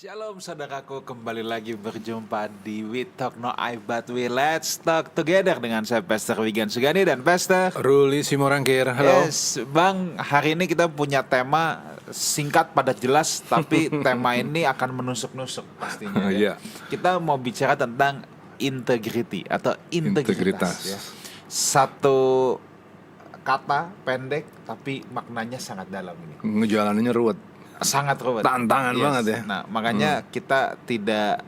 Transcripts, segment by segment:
Shalom saudaraku, kembali lagi berjumpa di We Talk No I But We Let's Talk Together dengan saya Pastor Wigan Sugani dan Pastor Ruli Simorangkir. Halo. Yes, Bang, hari ini kita punya tema singkat padat jelas, tapi tema ini akan menusuk-nusuk pastinya ya. Kita mau bicara tentang integrity atau integritas. Ya. Satu kata pendek tapi maknanya sangat dalam ini. Ngejalaninnya ruwet. Sangat ruwet. Tantangan banget ya. Nah, makanya kita tidak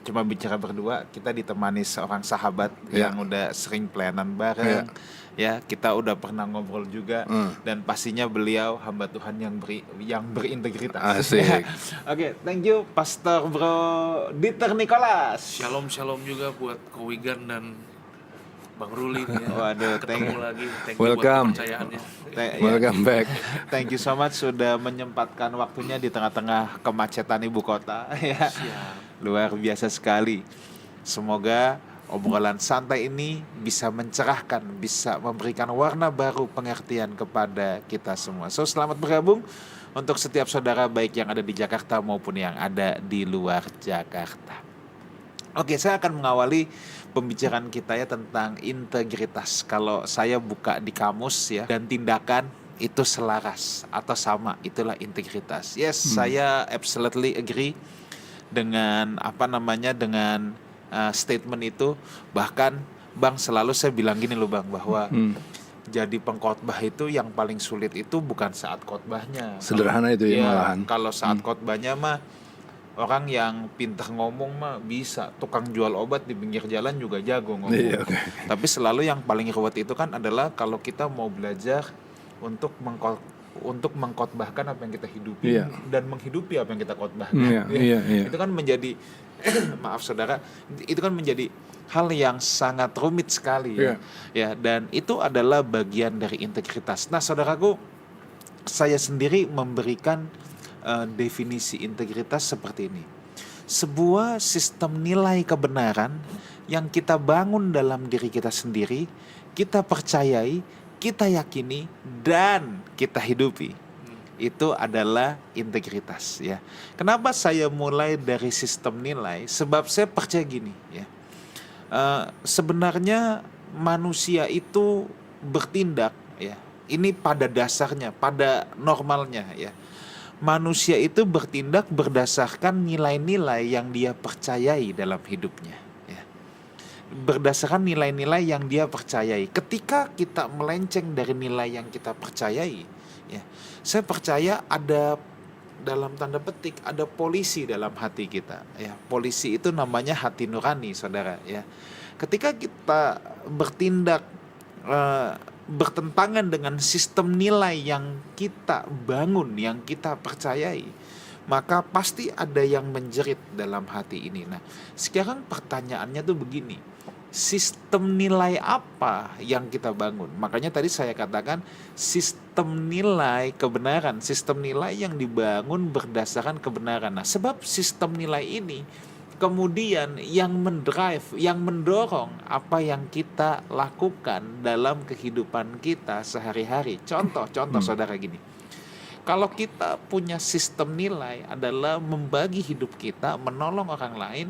cuma bicara berdua, kita ditemani seorang sahabat yang udah sering pelayanan bareng. Ya, kita udah pernah ngobrol juga dan pastinya beliau hamba Tuhan yang berintegritas. Asik. Oke, thank you Pastor Bro Dieter Nicholas. Shalom juga buat Ko Wigan dan Bang Ruli nih ya. Waduh, ketemu lagi. Thank you Welcome. buat kepercayaannya. Welcome back. Thank you so much sudah menyempatkan waktunya di tengah-tengah kemacetan ibu kota ya. Siap. Luar biasa sekali. Semoga obrolan santai ini bisa mencerahkan, bisa memberikan warna baru pengertian kepada kita semua. So, selamat bergabung untuk setiap saudara baik yang ada di Jakarta maupun yang ada di luar Jakarta. Oke, saya akan mengawali pembicaraan kita ya tentang integritas. Kalau saya buka di kamus ya, dan tindakan itu selaras atau sama, itulah integritas. Yes, saya absolutely agree dengan dengan statement itu. Bahkan Bang, selalu saya bilang gini loh Bang, bahwa jadi pengkhotbah itu yang paling sulit itu bukan saat khotbahnya. Sederhana itu ya malahan. Kalau saat khotbahnya mah orang yang pintar ngomong mah bisa, tukang jual obat di pinggir jalan juga jago ngomong. Iya, okay. Tapi selalu yang paling ruwet itu kan adalah kalau kita mau belajar untuk mengkhotbahkan apa yang kita hidupi dan menghidupi apa yang kita khotbahkan. Iya. Itu kan menjadi maaf saudara, itu kan menjadi hal yang sangat rumit sekali ya. Ya, dan itu adalah bagian dari integritas. Nah, saudaraku, saya sendiri memberikan definisi integritas seperti ini. Sebuah sistem nilai kebenaran yang kita bangun dalam diri kita sendiri, kita percayai, kita yakini, dan kita hidupi. Itu adalah integritas ya. Kenapa saya mulai dari sistem nilai? Sebab saya percaya gini ya. Sebenarnya manusia itu bertindak ya. Ini pada dasarnya, pada normalnya ya. Manusia itu bertindak berdasarkan nilai-nilai yang dia percayai dalam hidupnya ya. Berdasarkan nilai-nilai yang dia percayai. Ketika kita melenceng dari nilai yang kita percayai ya, saya percaya ada, dalam tanda petik, ada polisi dalam hati kita ya. Polisi itu namanya hati nurani saudara ya. Ketika kita bertindak bertentangan dengan sistem nilai yang kita bangun, yang kita percayai, maka pasti ada yang menjerit dalam hati ini. Nah, sekarang pertanyaannya tuh begini, sistem nilai apa yang kita bangun? Makanya tadi saya katakan sistem nilai kebenaran, sistem nilai yang dibangun berdasarkan kebenaran. Nah, sebab sistem nilai ini kemudian yang mendrive, yang mendorong apa yang kita lakukan dalam kehidupan kita sehari-hari. Contoh saudara gini. Kalau kita punya sistem nilai adalah membagi hidup kita, menolong orang lain,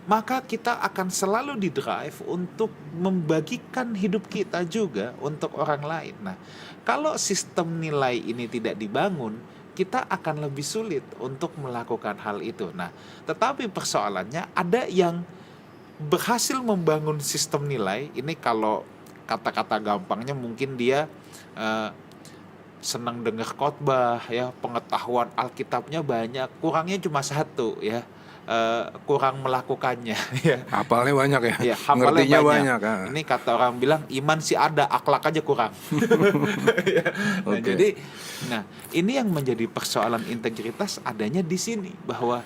maka kita akan selalu didrive untuk membagikan hidup kita juga untuk orang lain. Nah, kalau sistem nilai ini tidak dibangun, kita akan lebih sulit untuk melakukan hal itu. Nah, tetapi persoalannya ada yang berhasil membangun sistem nilai. Ini kalau kata-kata gampangnya mungkin dia senang dengar khotbah ya, pengetahuan Alkitabnya banyak, kurangnya cuma satu ya. Kurang melakukannya ya. Hafalnya banyak ya. Ngertinya banyak. Ini kata orang bilang iman sih ada, akhlak aja kurang. Nah, jadi ini yang menjadi persoalan integritas adanya di sini, bahwa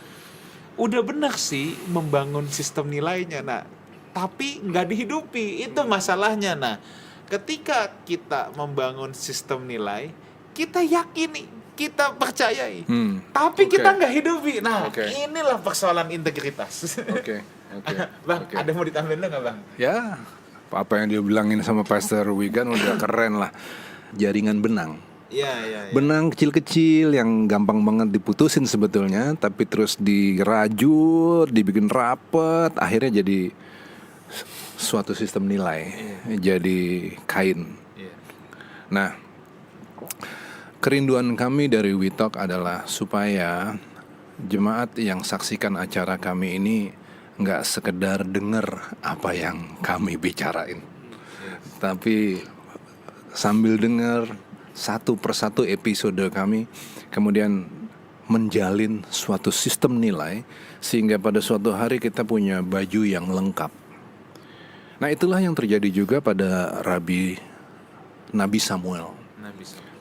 udah benar sih membangun sistem nilainya, nah tapi nggak dihidupi, itu masalahnya. Nah, ketika kita membangun sistem nilai, kita yakini, kita percayai, tapi kita nggak hidupi. Nah, inilah persoalan integritas. Bang, ada mau ditambahin nggak Bang? Ya, apa yang dia bilangin sama Pastor Wigan udah keren lah. Jaringan benang Iya. Benang kecil-kecil yang gampang banget diputusin sebetulnya, tapi terus dirajut, dibikin rapet, akhirnya jadi suatu sistem nilai, jadi kain. Iya. Nah, kerinduan kami dari WeTalk adalah supaya jemaat yang saksikan acara kami ini nggak sekedar dengar apa yang kami bicarain, tapi sambil dengar satu persatu episode kami, kemudian menjalin suatu sistem nilai sehingga pada suatu hari kita punya baju yang lengkap. Nah, itulah yang terjadi juga pada Nabi Samuel. Nabi Samuel.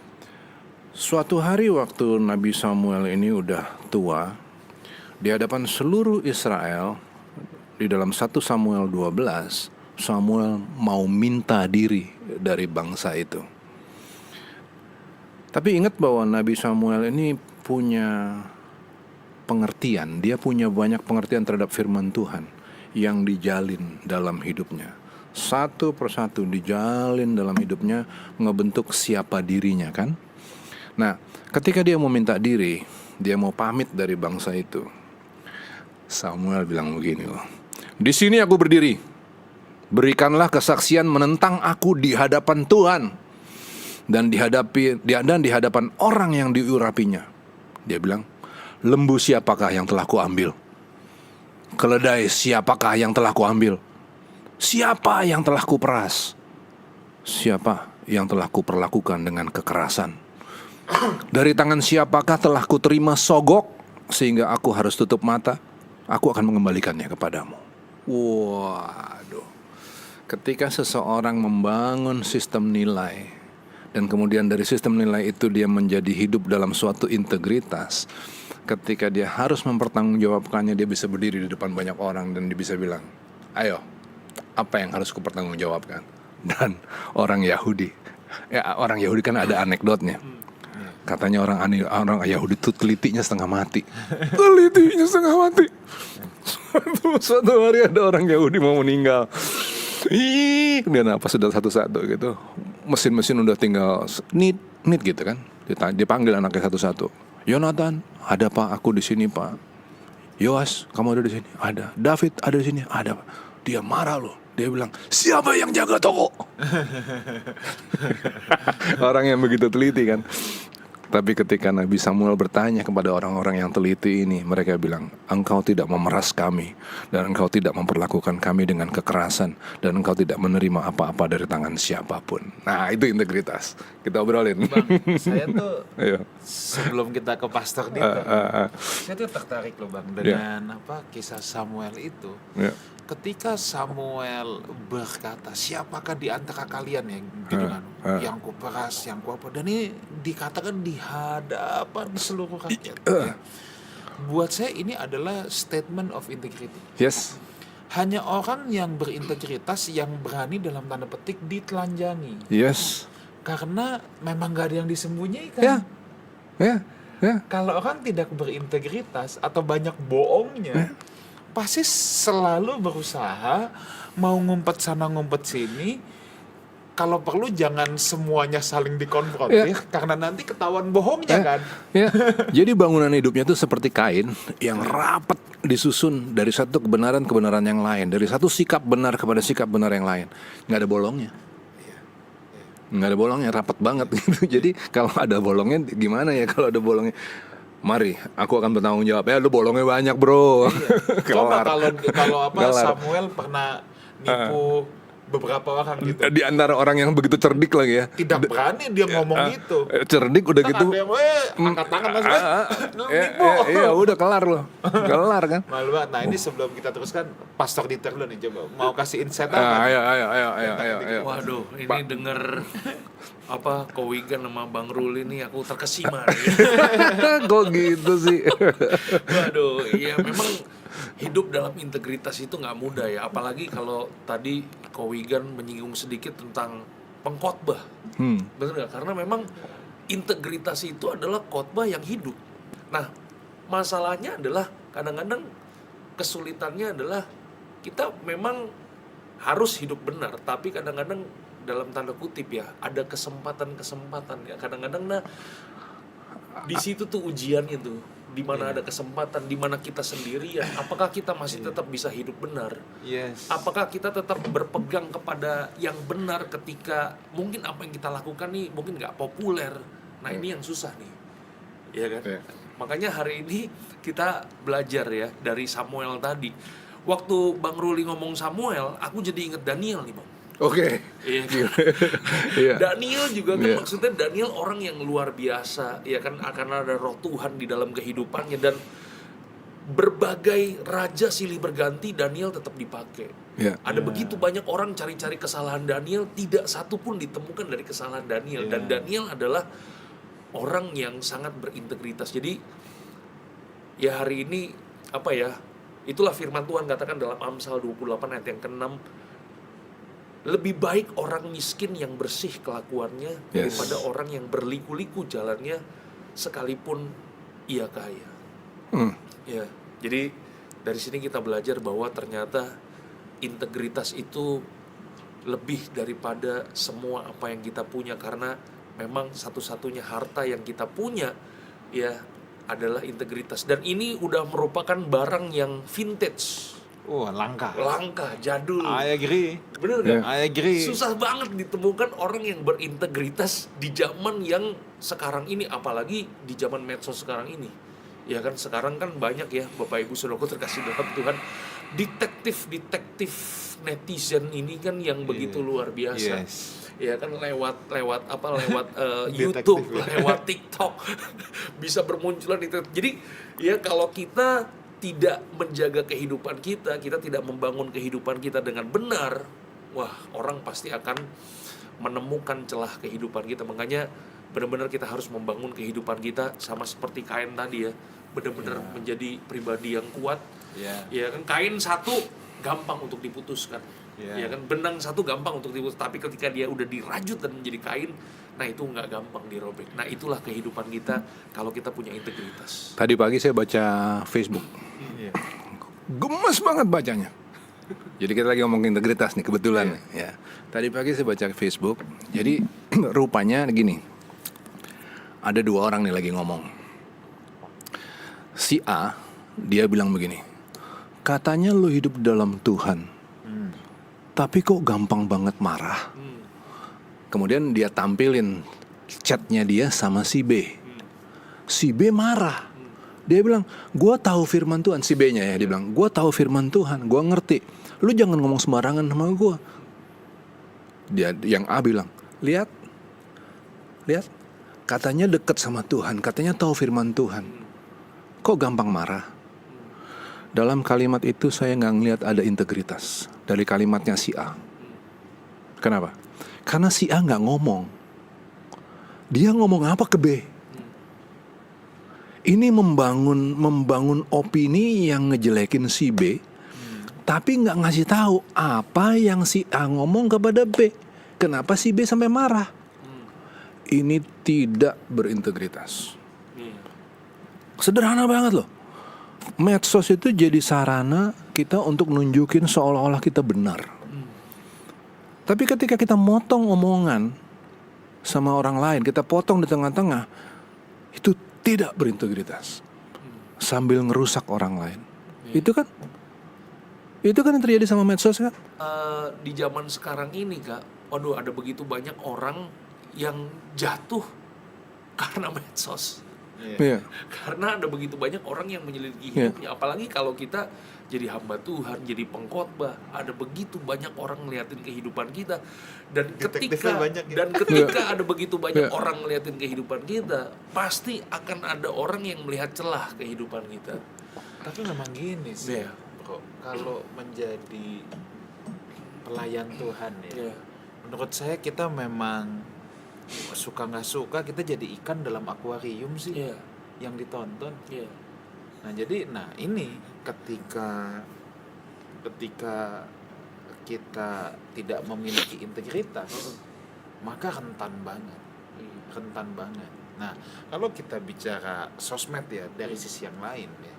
Suatu hari waktu Nabi Samuel ini udah tua, di hadapan seluruh Israel, di dalam 1 Samuel 12, Samuel mau minta diri dari bangsa itu. Tapi ingat bahwa Nabi Samuel ini punya pengertian, dia punya banyak pengertian terhadap firman Tuhan yang dijalin dalam hidupnya. Satu persatu dijalin dalam hidupnya, ngebentuk siapa dirinya kan. Nah, ketika dia mau minta diri, dia mau pamit dari bangsa itu, Samuel bilang begini loh, "Di sini aku berdiri, berikanlah kesaksian menentang aku di hadapan Tuhan dan di hadapan orang yang diurapinya." Dia bilang, "Lembu siapakah yang telah kuambil? Keledai siapakah yang telah kuambil? Siapa yang telah kuperas? Siapa yang telah kuperlakukan dengan kekerasan? Dari tangan siapakah telah kuterima sogok sehingga aku harus tutup mata? Aku akan mengembalikannya kepadamu." Waduh. Ketika seseorang membangun sistem nilai dan kemudian dari sistem nilai itu dia menjadi hidup dalam suatu integritas, ketika dia harus mempertanggungjawabkannya, dia bisa berdiri di depan banyak orang dan dia bisa bilang, "Ayo, apa yang harus kupertanggungjawabkan?" Dan orang Yahudi kan ada anekdotnya. Katanya orang Yahudi itu telitinya setengah mati. Suatu hari ada orang Yahudi mau meninggal. Dia napas sudah satu-satu gitu. Mesin-mesin udah tinggal nit gitu kan. Dipanggil anaknya satu-satu. "Yonatan, ada Pak, aku di sini Pak. Yoas, kamu ada di sini?" "Ada." "David, ada di sini?" "Ada Pak." Dia marah loh. Dia bilang, "Siapa yang jaga toko?" Orang yang begitu teliti kan. Tapi ketika Nabi Samuel bertanya kepada orang-orang yang teliti ini, mereka bilang, "Engkau tidak memeras kami, dan engkau tidak memperlakukan kami dengan kekerasan, dan engkau tidak menerima apa-apa dari tangan siapapun." Nah, itu integritas. Kita obrolin. Bang, saya tuh Iya. sebelum kita ke Pastor Dieter, saya tuh tertarik loh Bang dengan kisah Samuel itu. Iya. Ketika Samuel berkata, "Siapakah di antara kalian yang gitu kan, yang kuperas, yang kuapa," dan ini dikatakan di hadapan seluruh rakyat. Ya. Buat saya ini adalah statement of integrity. Yes. Hanya orang yang berintegritas yang berani dalam tanda petik ditelanjangi. Yes. Karena memang gak ada yang disembunyikan. Ya. Kalau orang tidak berintegritas atau banyak bohongnya, pasti selalu berusaha mau ngumpet sana ngumpet sini. Kalau perlu jangan semuanya saling dikonfrontir, karena nanti ketahuan bohongnya kan. Ya. Jadi bangunan hidupnya itu seperti kain yang rapat disusun dari satu kebenaran yang lain, dari satu sikap benar kepada sikap benar yang lain. Nggak ada bolongnya. Nggak ada bolongnya, rapat banget gitu. Jadi kalau ada bolongnya gimana ya kalau ada bolongnya? Mari, aku akan bertanggung jawab. Ya, lu bolongnya banyak, bro. Coba kalau Kelar. Samuel pernah nipu beberapa orang gitu. Di antara orang yang begitu cerdik lagi ya. Tidak berani dia ngomong gitu. Cerdik udah gitu. Ada yang angkat tangan langsung. Lu nipu. Iya, udah kelar loh. Kelar kan. Malu banget. Nah, ini sebelum kita teruskan, Pastor Dieter lu nih coba mau kasih insight apa? Ayo. Waduh, ini denger Kowigan sama Bang Ruli nih aku terkesima. Kok gitu sih? Waduh, iya memang hidup dalam integritas itu nggak mudah ya. Apalagi kalau tadi Kowigan menyinggung sedikit tentang pengkhotbah. Bener nggak? Karena memang integritas itu adalah khotbah yang hidup. Nah, masalahnya adalah kadang-kadang kesulitannya adalah kita memang harus hidup benar, tapi kadang-kadang dalam tanda kutip ya, ada kesempatan-kesempatan ya. Kadang-kadang di situ tuh ujiannya tuh, di mana ada kesempatan, di mana kita sendirian. Apakah kita masih tetap bisa hidup benar? Yes. Apakah kita tetap berpegang kepada yang benar ketika mungkin apa yang kita lakukan nih mungkin nggak populer. Nah ini yang susah nih, ya kan? Iya. Makanya hari ini kita belajar ya dari Samuel tadi. Waktu Bang Ruli ngomong Samuel, aku jadi inget Daniel nih Bang. Oke. Iya kan? Iya. Daniel juga kan Iya. maksudnya Daniel orang yang luar biasa, ya kan, akan ada roh Tuhan di dalam kehidupannya dan berbagai raja silih berganti Daniel tetap dipakai. Iya. Ada begitu banyak orang cari-cari kesalahan Daniel, tidak satu pun ditemukan dari kesalahan Daniel. Dan Daniel adalah orang yang sangat berintegritas. Jadi ya hari ini apa ya? Itulah firman Tuhan katakan dalam Amsal 28 ayat yang ke-6. Lebih baik orang miskin yang bersih kelakuannya daripada orang yang berliku-liku jalannya sekalipun ia kaya. Ya, jadi dari sini kita belajar bahwa ternyata integritas itu lebih daripada semua apa yang kita punya, karena memang satu-satunya harta yang kita punya ya adalah integritas. Dan ini udah merupakan barang yang vintage, Langka. jadul. I agree. Bener gak? I agree. Susah banget ditemukan orang yang berintegritas di zaman yang sekarang ini, apalagi di zaman medsos sekarang ini. Ya kan sekarang kan banyak ya Bapak Ibu Saudaraku terkasih dalam Tuhan, detektif netizen ini kan yang begitu luar biasa. Yes. Ya kan lewat YouTube, lewat TikTok bisa bermunculan itu. Jadi ya kalau kita tidak menjaga kehidupan kita tidak membangun kehidupan kita dengan benar, wah orang pasti akan menemukan celah kehidupan kita. Makanya benar-benar kita harus membangun kehidupan kita sama seperti Kain tadi ya, benar-benar menjadi pribadi yang kuat. Ya kan Kain satu gampang untuk diputuskan. Ya kan benang satu gampang untuk diputus, tapi ketika dia udah dirajut dan menjadi kain, nah itu nggak gampang dirobek. Nah itulah kehidupan kita kalau kita punya integritas. Tadi pagi saya baca Facebook. Gemes banget bacanya. Jadi kita lagi ngomong integritas nih kebetulan. Ya. Tadi pagi saya baca Facebook. Jadi rupanya gini. Ada dua orang nih lagi ngomong. Si A, dia bilang begini. Katanya lu hidup dalam Tuhan. Tapi kok gampang banget marah. Kemudian dia tampilin chatnya dia sama si B. Si B marah. Dia bilang, gua tahu firman Tuhan. Si B-nya ya, dia bilang, gua tahu firman Tuhan, gua ngerti. Lu jangan ngomong sembarangan sama gua. Dia, yang A bilang, lihat, katanya deket sama Tuhan, katanya tahu firman Tuhan. Kok gampang marah? Dalam kalimat itu saya nggak ngelihat ada integritas dari kalimatnya si A. Kenapa? Karena si A nggak ngomong. Dia ngomong apa ke B? Ini membangun opini yang ngejelekin si B, tapi nggak ngasih tahu apa yang si A ngomong kepada B. Kenapa si B sampai marah? Ini tidak berintegritas. Sederhana banget loh. Medsos itu jadi sarana kita untuk nunjukin seolah-olah kita benar. Tapi ketika kita motong omongan sama orang lain, kita potong di tengah-tengah, itu tidak berintegritas. Sambil ngerusak orang lain. Itu kan yang terjadi sama medsos kan? Di zaman sekarang ini Kak, waduh ada begitu banyak orang yang jatuh karena medsos. Iya. Karena ada begitu banyak orang yang menyelidiki hidupnya. Apalagi kalau kita jadi hamba Tuhan, jadi pengkhotbah, ada begitu banyak orang ngeliatin kehidupan kita. Dan ketika ada begitu banyak orang ngeliatin kehidupan kita, pasti akan ada orang yang melihat celah kehidupan kita. Tapi memang gini sih, bro, kalau menjadi pelayan Tuhan ya, menurut saya kita memang suka nggak suka kita jadi ikan dalam akuarium sih yang ditonton. Nah jadi ini ketika kita tidak memiliki integritas, maka rentan banget. Nah kalau kita bicara sosmed ya dari sisi yang lain ya,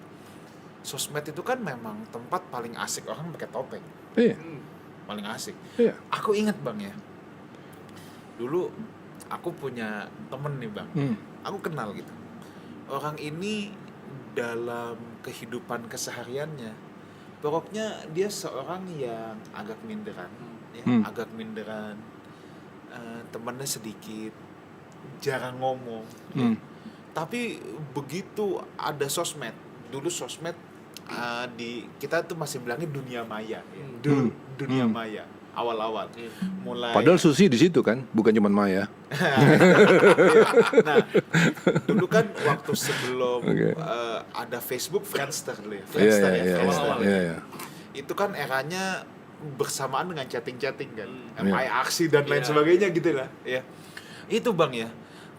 sosmed itu kan memang tempat paling asik orang pakai topeng. Iya. Paling asik. Iya. Aku ingat Bang ya, Dulu aku punya temen nih Bang, aku kenal gitu. Orang ini dalam kehidupan kesehariannya, pokoknya dia seorang yang agak minderan, ya, agak minderan, temannya sedikit, jarang ngomong. Ya. Tapi begitu ada sosmed, dulu sosmed kita tuh masih bilangnya dunia maya, ya. Dunia maya awal-awal. Mulai Padahal Susi di situ kan, bukan cuma Maya. Nah, dulu kan waktu sebelum ada Facebook, Friendster dulu ya. Friendster awal-awal. Itu kan eranya bersamaan dengan chatting-chatting kan. MI aksi dan lain sebagainya gitu lah, ya. Itu Bang ya.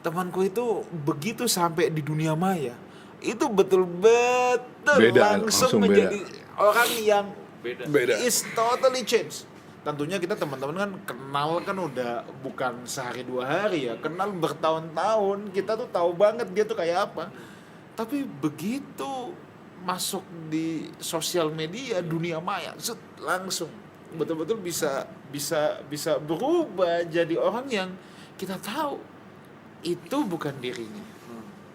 Temanku itu begitu sampai di dunia maya, itu betul-betul langsung menjadi orang yang beda. is totally changed. Tentunya kita teman-teman kan kenal kan udah bukan sehari dua hari ya, kenal bertahun-tahun, kita tuh tahu banget dia tuh kayak apa. Tapi begitu masuk di sosial media dunia maya, langsung betul-betul bisa berubah jadi orang yang kita tahu itu bukan dirinya.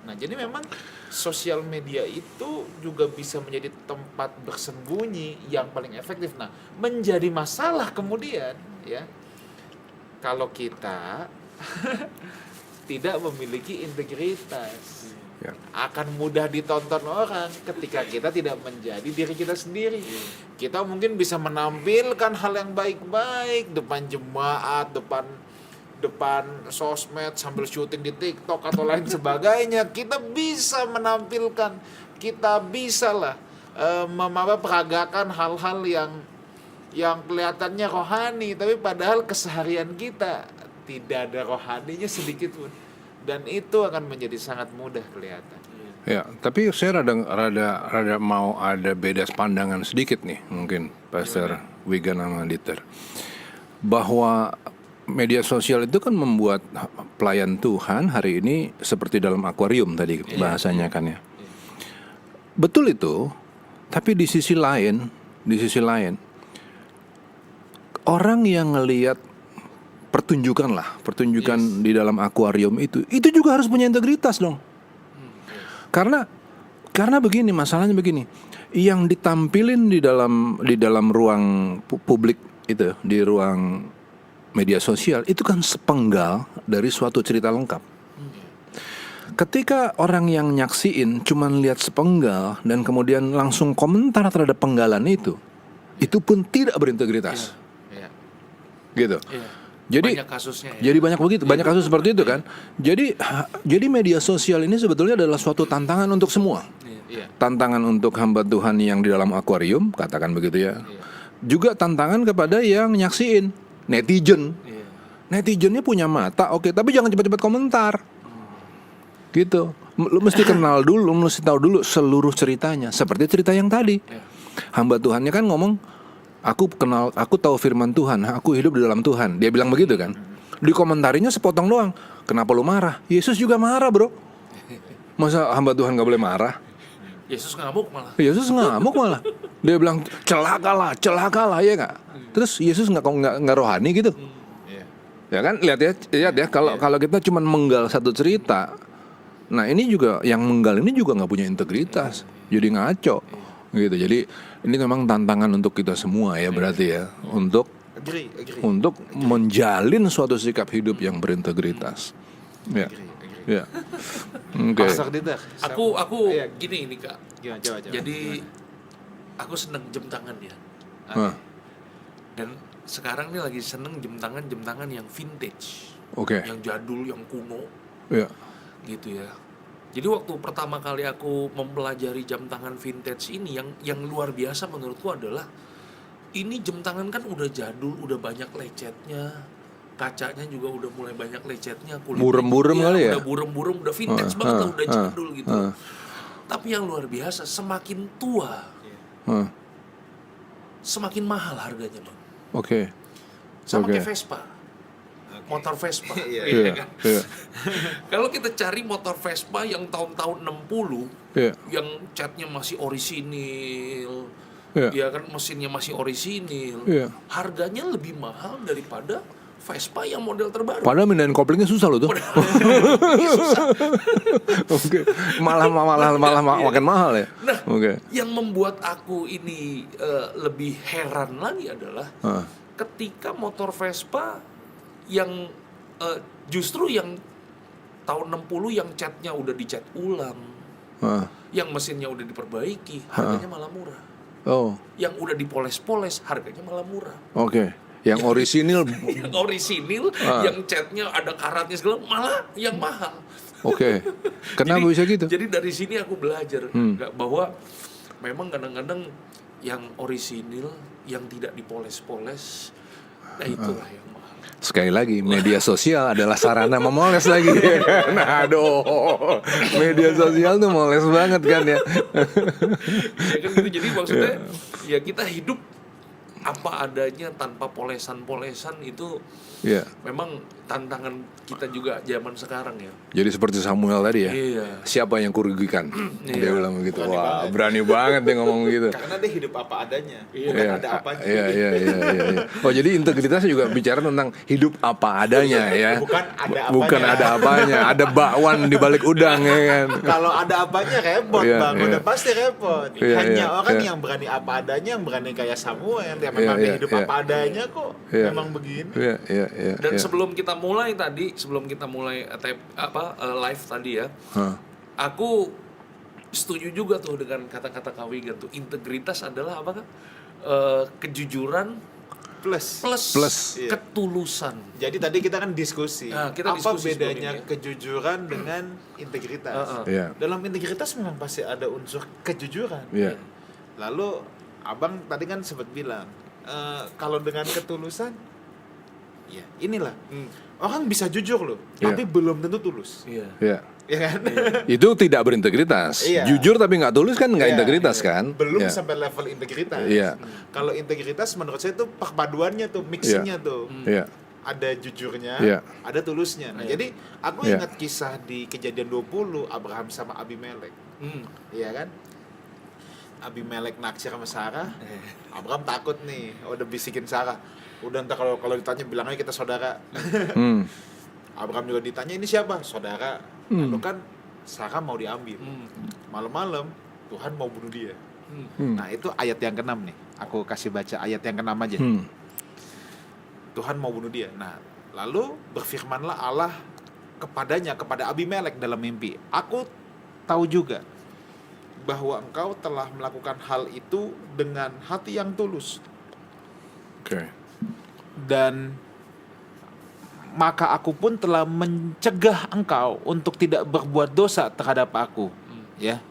Nah, jadi memang sosial media itu juga bisa menjadi tempat bersembunyi yang paling efektif. Nah, menjadi masalah kemudian ya kalau kita tidak memiliki integritas. Akan mudah ditonton orang ketika kita tidak menjadi diri kita sendiri. Kita mungkin bisa menampilkan hal yang baik-baik depan jemaat, depan sosmed sambil syuting di TikTok atau lain sebagainya. Kita bisa menampilkan, kita bisa lah peragakan hal-hal yang kelihatannya rohani, tapi padahal keseharian kita tidak ada rohaninya sedikit pun, dan itu akan menjadi sangat mudah kelihatan. Ya, tapi saya rada mau ada beda pandangan sedikit nih, mungkin Pastor Wigan sama Dieter, bahwa media sosial itu kan membuat pelayan Tuhan hari ini seperti dalam akuarium tadi bahasanya kan ya. Betul itu, tapi di sisi lain orang yang ngelihat pertunjukan di dalam akuarium itu juga harus punya integritas dong. Karena begini, masalahnya begini, yang ditampilin di dalam ruang publik itu, di ruang media sosial itu kan sepenggal dari suatu cerita lengkap. Ketika orang yang nyaksiin cuman lihat sepenggal dan kemudian langsung komentar terhadap penggalan itu pun tidak berintegritas. Gitu. Jadi banyak kasusnya ya? Jadi banyak kasus seperti itu kan. Jadi media sosial ini sebetulnya adalah suatu tantangan untuk semua. Tantangan untuk hamba Tuhan yang di dalam akuarium, katakan begitu ya. Juga tantangan kepada yang nyaksiin. Netizennya punya mata, oke, tapi jangan cepat-cepat komentar, gitu. Lu mesti kenal dulu, mesti tahu dulu seluruh ceritanya. Seperti cerita yang tadi, hamba Tuhannya kan ngomong, aku tahu firman Tuhan, aku hidup di dalam Tuhan. Dia bilang begitu kan. Di komentarinya sepotong doang. Kenapa lu marah? Yesus juga marah, bro. Masa hamba Tuhan nggak boleh marah? Yesus ngamuk malah. Dia bilang celakalah ya nggak? Terus Yesus nggak rohani gitu? Ya kan, lihat ya kalau kita cuma menggal satu cerita, nah ini juga yang menggal ini juga nggak punya integritas, jadi ngaco, gitu. Jadi ini memang tantangan untuk kita semua ya, berarti ya, untuk menjalin suatu sikap hidup yang berintegritas. Ya. Okay. Aku gini Kak. Coba. Jadi aku seneng jam tangan ya. Dan sekarang nih lagi seneng jam tangan yang vintage. Yang jadul, yang kuno. Gitu ya. Jadi waktu pertama kali aku mempelajari jam tangan vintage ini, yang luar biasa menurutku adalah ini jam tangan kan udah jadul, udah banyak lecetnya, kacanya juga udah mulai banyak lecetnya, burem-burem kali ya, udah burem-burem, udah vintage banget, udah jadul gitu. Tapi yang luar biasa, semakin tua, semakin mahal harganya, Bang. Sama kayak Vespa. Motor Vespa. Kan? Kalau kita cari motor Vespa yang tahun-tahun 60, yang catnya masih orisinil, ya kan, mesinnya masih orisinil, harganya lebih mahal daripada Vespa yang model terbaru. Padahal mindahin koplingnya susah loh tuh. Susah. Oke. Malah makin mahal ya. Nah, Oke. yang membuat aku ini lebih heran lagi adalah ketika motor Vespa yang justru yang tahun 60 yang catnya udah dicat ulang, yang mesinnya udah diperbaiki, harganya malah murah. Oh. Yang udah dipoles-poles, harganya malah murah. Oke. Yang orisinil. Yang orisinil, yang catnya ada karatnya segala, malah yang mahal. Oke. Kenapa bisa gitu? Jadi dari sini aku belajar bahwa memang kadang-kadang yang orisinil, yang tidak dipoles-poles, nah itulah yang mahal. Sekali lagi, media sosial adalah sarana memoles lagi. Nah, aduh, media sosial tuh moles banget kan ya. Ya kan gitu. Jadi maksudnya ya kita hidup apa adanya tanpa polesan-polesan itu memang tantangan kita juga zaman sekarang ya. Jadi seperti Samuel tadi ya. Iya. Siapa yang kurugikan? Dia bilang begitu. Berani Wah, banget. berani banget dia ngomong gitu. Karena dia hidup apa adanya, bukan ada apanya. Iya. Oh, jadi integritas juga bicara tentang hidup apa adanya ya. Bukan ada apanya. Bukan ada apanya, ada bakwan di balik udang ya kan. Kalau ada apanya repot, Iya, Bang. iya. Udah pasti repot. Iya, Hanya iya, orang iya. yang berani apa adanya, yang berani kayak Samuel, yang memang dia hidup apa adanya kok. Iya. Memang begini. Iya. Dan sebelum kita mulai live tadi ya, aku setuju juga tuh dengan kata-kata Kak Wigan tuh. Integritas adalah apa kan? Kejujuran Plus. plus Iya. ketulusan. Jadi tadi kita kan diskusi. Nah, kita apa diskusi bedanya sebelum ini, ya. kejujuran dengan integritas? Iya. Dalam integritas memang pasti ada unsur kejujuran. Iya. Lalu abang tadi kan sempat bilang, kalau dengan ketulusan, ya inilah orang bisa jujur loh, Iya. tapi belum tentu tulus, Iya. Iya. ya kan? Itu tidak berintegritas. Iya. Jujur tapi nggak tulus kan nggak Iya, integritas iya. kan? Belum Iya. sampai level integritas. Iya. Kalau integritas menurut saya itu perpaduannya tuh, mixingnya tuh. Iya. Ada jujurnya, Iya. ada tulusnya. Nah, Iya. jadi aku Iya. ingat kisah di Kejadian 20 Abraham sama Abimelek. Iya kan? Abimelek naksir sama Sarah. Abraham takut nih, udah bisikin Sarah. Udah ntar kalau ditanya bilang aja kita saudara. Abraham juga ditanya ini siapa? Saudara. Lalu kan Sarah mau diambil. Malam-malam Tuhan mau bunuh dia. Nah, itu ayat yang ke-6 nih. Aku kasih baca ayat yang ke-6 aja. Tuhan mau bunuh dia. Nah, lalu berfirmanlah Allah kepada Abimelek dalam mimpi. Aku tahu juga bahwa engkau telah melakukan hal itu dengan hati yang tulus. Oke. Dan maka aku pun telah mencegah engkau untuk tidak berbuat dosa terhadap aku. Ya.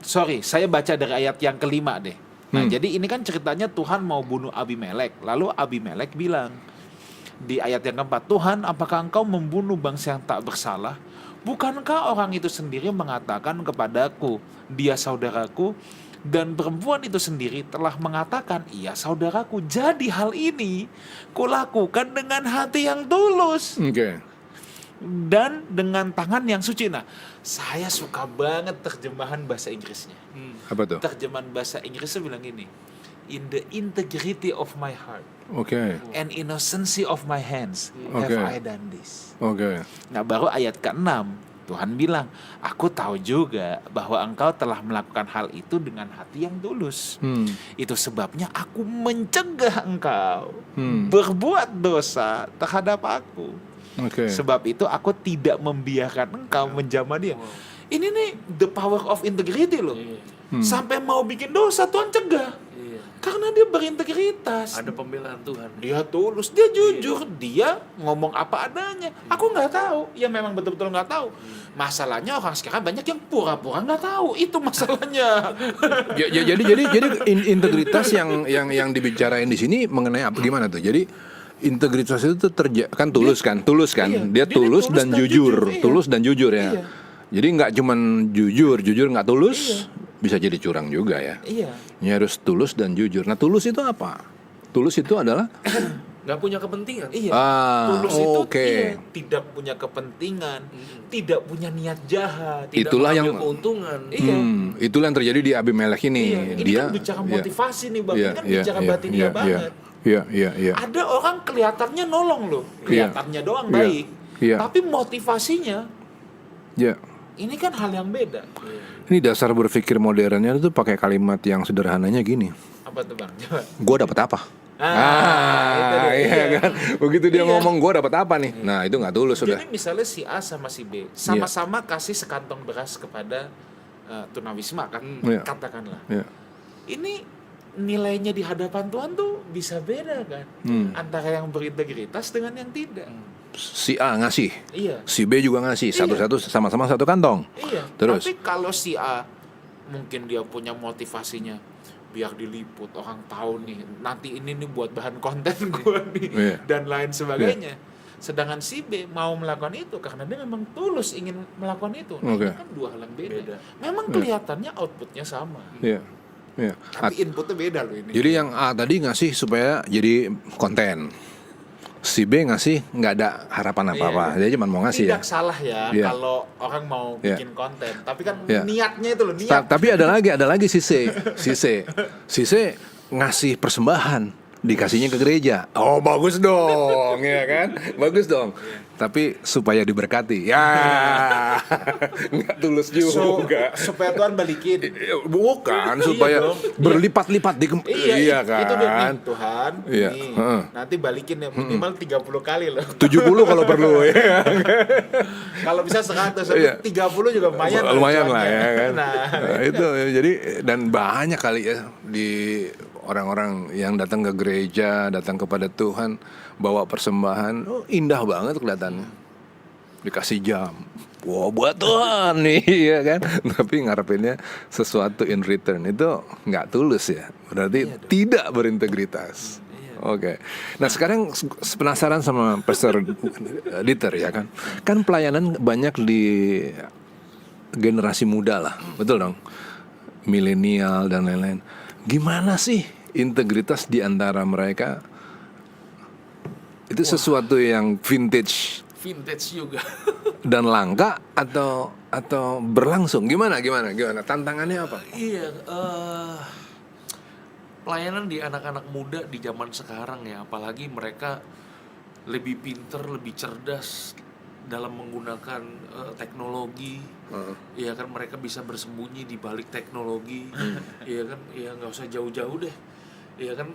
Sorry, saya baca dari ayat yang ke-5 deh. Nah, jadi ini kan ceritanya Tuhan mau bunuh Abimelek. Lalu Abimelek bilang di ayat yang keempat, Tuhan, apakah engkau membunuh bangsa yang tak bersalah? Bukankah orang itu sendiri mengatakan kepadaku, dia saudaraku, dan perempuan itu sendiri telah mengatakan, ia saudaraku. Jadi hal ini kulakukan dengan hati yang tulus Oke. dan dengan tangan yang suci. Nah, saya suka banget terjemahan bahasa Inggrisnya. Apa tuh? Terjemahan bahasa Inggrisnya bilang gini, in the integrity of my heart Oke. and innocency of my hands have Okay. I done this. Oke. Nah, baru ayat ke-6 Tuhan bilang, aku tahu juga bahwa engkau telah melakukan hal itu dengan hati yang tulus. Itu sebabnya aku mencegah engkau berbuat dosa terhadap aku. Oke. Sebab itu aku tidak membiarkan engkau menjamah dia. Ini nih the power of integrity loh. Sampai mau bikin dosa Tuhan cegah. Iya. Karena dia berintegritas. Ada pembelaan Tuhan. Dia tulus, dia jujur, dia ngomong apa adanya. Aku nggak tahu, ya memang betul-betul nggak tahu. Masalahnya orang sekarang banyak yang pura-pura nggak tahu, itu masalahnya. Jadi integritas yang dibicarain di sini mengenai apa gimana tuh? Jadi integritas itu tuh kan tulus kan? Iya, Dia tulus dan jujur, iya. tulus dan jujur ya. Iya. Jadi nggak cuman jujur nggak tulus, bisa jadi curang juga ya. Iya. Ini harus tulus dan jujur. Nah, tulus itu apa? Tulus itu adalah Nggak punya kepentingan. Iya. Tulus itu oke. tidak punya kepentingan, tidak punya niat jahat. Tidak Itulah mengambil yang- keuntungan. Iya. Itulah yang terjadi di Abimelek ini. Iya. Ini Dia kan bicara iya. motivasi nih Bang, Iya, ini kan iya, bicara iya, batinnya iya, banget. Iya, iya, iya. Ada orang kelihatannya nolong loh, Iya. kelihatannya doang Iya. baik, Iya. tapi motivasinya Iya. ini kan hal yang beda. Ini dasar berpikir modernnya itu pakai kalimat yang sederhananya gini. Apa tuh Bang? Coba. Gua dapat apa? Itu dia. Iya kan. Begitu dia Iya. ngomong gua dapat apa nih? Nah, itu nggak tulus sudah. Jadi misalnya si A sama si B sama-sama kasih sekantong beras kepada tunawisma kan, Iya. katakanlah. Iya. Ini nilainya di hadapan Tuhan tuh bisa beda kan, antara yang berintegritas dengan yang tidak. Si A ngasih, Iya, si B juga ngasih, satu-satu sama-sama satu kantong. iya. Terus? Tapi kalau si A mungkin dia punya motivasinya biar diliput, orang tahu nih nanti ini nih buat bahan konten gue nih, Iya. dan lain sebagainya. Sedangkan si B mau melakukan itu karena dia memang tulus ingin melakukan itu. Nah, Oke. ini kan dua hal yang beda. Beda. Memang kelihatannya outputnya sama, Iya. Iya. tapi inputnya beda loh ini. Jadi yang A tadi ngasih supaya jadi konten. Si B ngasih nggak ada harapan apa-apa. Dia cuma mau ngasih ya. Tidak salah ya Iya. kalau orang mau Iya. bikin konten, tapi kan Iya. niatnya itu loh, niat. Tapi ada lagi si C. Si C ngasih persembahan, dikasihnya ke gereja. Oh, bagus dong, ya kan? Bagus dong. Tapi supaya diberkati. Ya. Nggak tulus juga. Supaya Tuhan balikin. Bukan supaya dong. berlipat-lipat Iya, kan. itu dia nih, Tuhan. Iya. Nih, Heeh. nanti balikin ya minimal 30 kali loh. 70 kalau perlu ya. Kalau bisa 100, tapi Iya. 30 juga lumayan. Lumayan lah cuannya. ya kan. Nah, Nah, itu jadi dan banyak kali ya di orang-orang yang datang ke gereja, datang kepada Tuhan, bawa persembahan, oh, indah banget kelihatannya. Dikasih jam. Wah, buat Tuhan nih, ya kan. Tapi ngarepinnya sesuatu in return itu nggak tulus ya. Berarti tidak berintegritas. Oke. Nah, sekarang penasaran sama Pastor Dieter ya kan. Kan pelayanan banyak di generasi muda lah, betul dong, milenial dan lain-lain. Gimana sih integritas di antara mereka? Itu sesuatu yang vintage Vintage juga. dan langka atau berlangsung? Gimana? Tantangannya apa? Iya, pelayanan di anak-anak muda di zaman sekarang ya, apalagi mereka lebih pinter, lebih cerdas dalam menggunakan teknologi. Iya kan, mereka bisa bersembunyi di balik teknologi. Iya kan, ya nggak usah jauh-jauh deh. Iya kan,